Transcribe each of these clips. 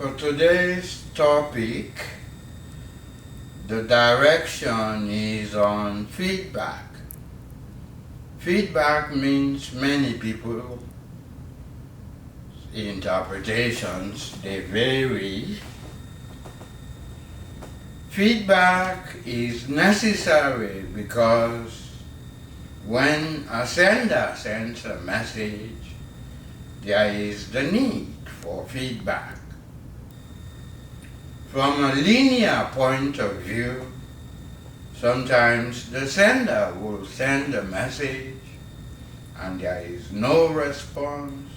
For today's topic, the direction is on feedback. Feedback means many people interpretations, they vary. Feedback is necessary because when a sender sends a message, there is the need for feedback. From a linear point of view, sometimes the sender will send a message and there is no response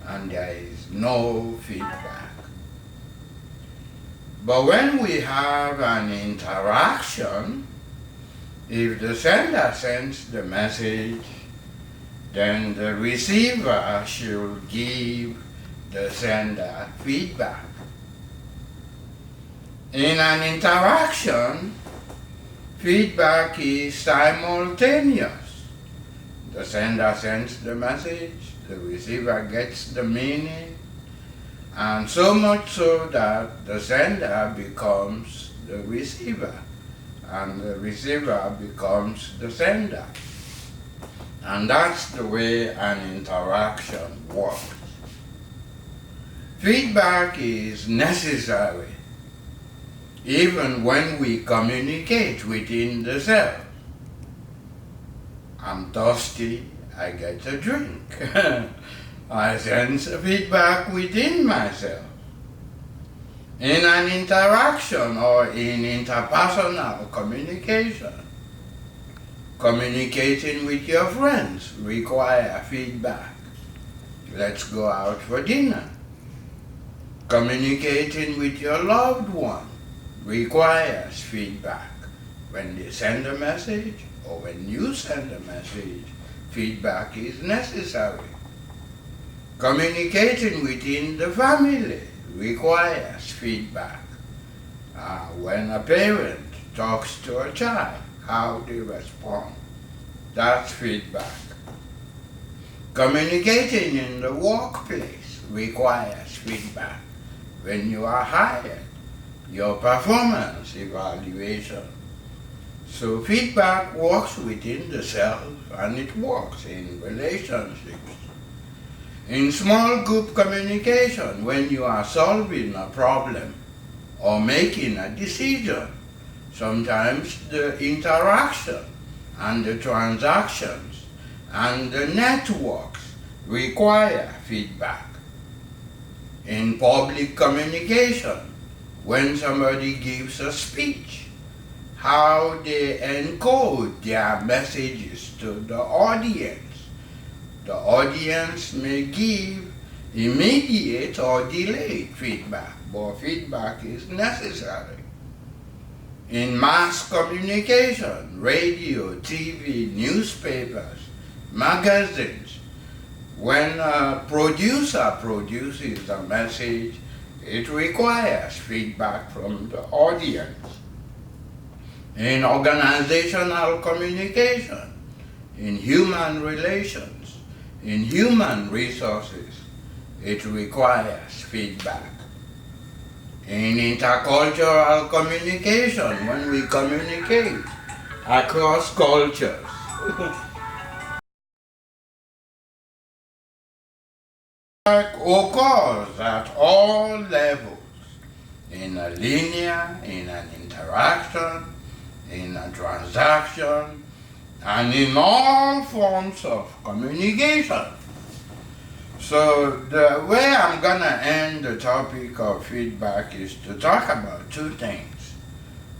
and there is no feedback. But when we have an interaction, if the sender sends the message, then the receiver should give the sender feedback. In an interaction, feedback is simultaneous. The sender sends the message, the receiver gets the meaning, and so much so that the sender becomes the receiver, and the receiver becomes the sender. And that's the way an interaction works. Feedback is necessary even when we communicate within the self. I'm thirsty, I get a drink. I sense feedback within myself. In an interaction or in interpersonal communication, communicating with your friends requires feedback. Let's go out for dinner. Communicating with your loved one requires feedback. When they send a message or when you send a message, feedback is necessary. Communicating within the family requires feedback. When a parent talks to a child, how they respond, that's feedback. Communicating in the workplace requires feedback. When you are hired, your performance evaluation. So feedback works within the self and it works in relationships. In small group communication, when you are solving a problem or making a decision, sometimes the interaction and the transactions and the networks require feedback. In public communication, when somebody gives a speech, how they encode their messages to the audience. The audience may give immediate or delayed feedback, but feedback is necessary. In mass communication, radio, TV, newspapers, magazines, when a producer produces a message, it requires feedback from the audience. In organizational communication, in human relations, in human resources, it requires feedback. In intercultural communication, when we communicate across cultures, occurs at all levels, in a linear, in an interaction, in a transaction, and in all forms of communication. So the way I'm going to end the topic of feedback is to talk about two things.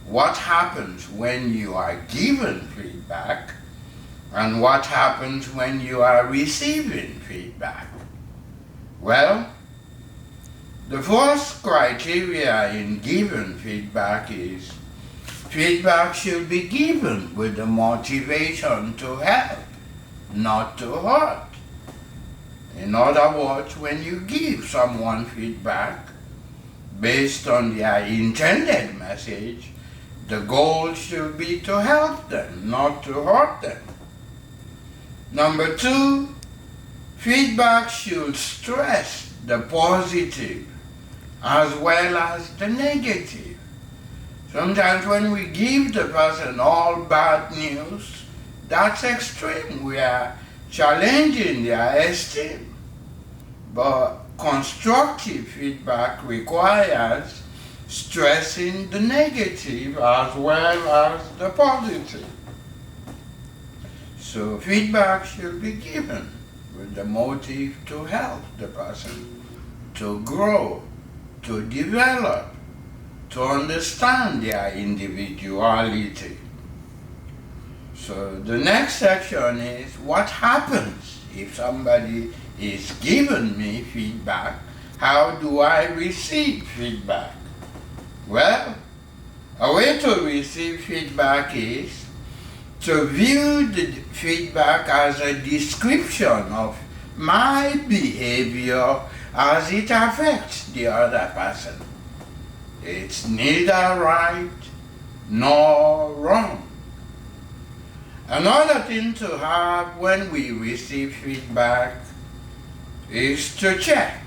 What happens when you are given feedback, and what happens when you are receiving feedback. Well, the first criteria in giving feedback is feedback should be given with the motivation to help, not to hurt. In other words, when you give someone feedback based on their intended message, the goal should be to help them, not to hurt them. Number two, feedback should stress the positive as well as the negative. Sometimes when we give the person all bad news, that's extreme. We are challenging their esteem. But constructive feedback requires stressing the negative as well as the positive. So feedback should be given with the motive to help the person to grow, to develop, to understand their individuality. So the next section is what happens if somebody is giving me feedback. How do I receive feedback? Well, a way to receive feedback is to view the feedback as a description of my behavior as it affects the other person. It's neither right nor wrong. Another thing to have when we receive feedback is to check.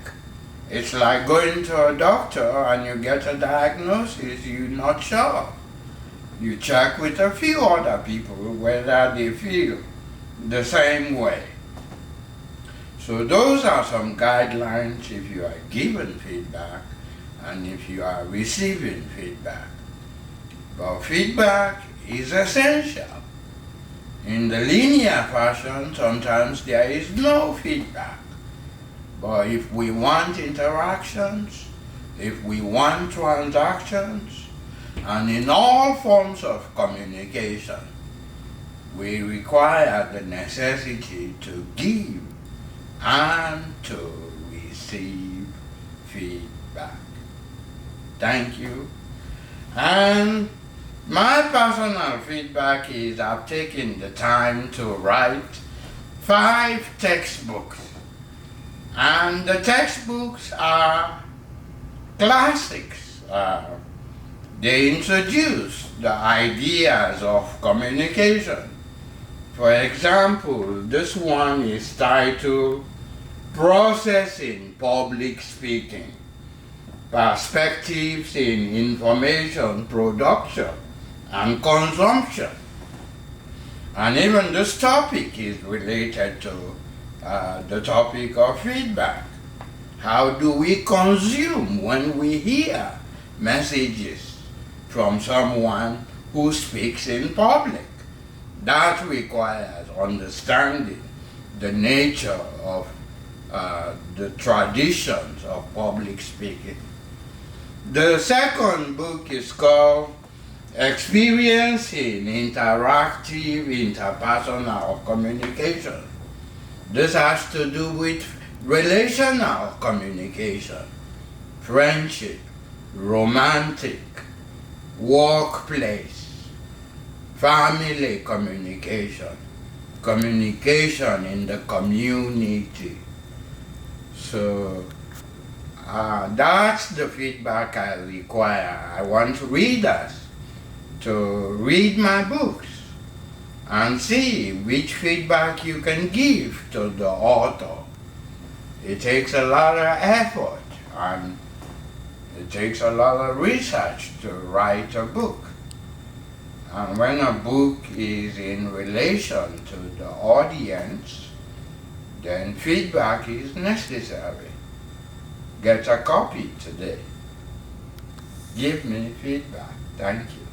It's like going to a doctor and you get a diagnosis, you're not sure. You check with a few other people whether they feel the same way. So those are some guidelines if you are given feedback and if you are receiving feedback. But feedback is essential. In the linear fashion, sometimes there is no feedback. But if we want interactions, if we want transactions, and in all forms of communication, we require the necessity to give and to receive feedback. Thank you. And my personal feedback is I've taken the time to write 5 textbooks. And the textbooks are classics. They introduce the ideas of communication. For example, this one is titled Processing Public Speaking, Perspectives in Information Production and Consumption. And even this topic is related to the topic of feedback. How do we consume when we hear messages from someone who speaks in public? That requires understanding the nature of the traditions of public speaking. The second book is called Experience in Interactive Interpersonal Communication. This has to do with relational communication, friendship, romantic, workplace, family communication, communication in the community. So that's the feedback I require. I want readers to read my books and see which feedback you can give to the author. It takes a lot of effort and it takes a lot of research to write a book. And when a book is in relation to the audience, then feedback is necessary. Get a copy today. Give me feedback. Thank you.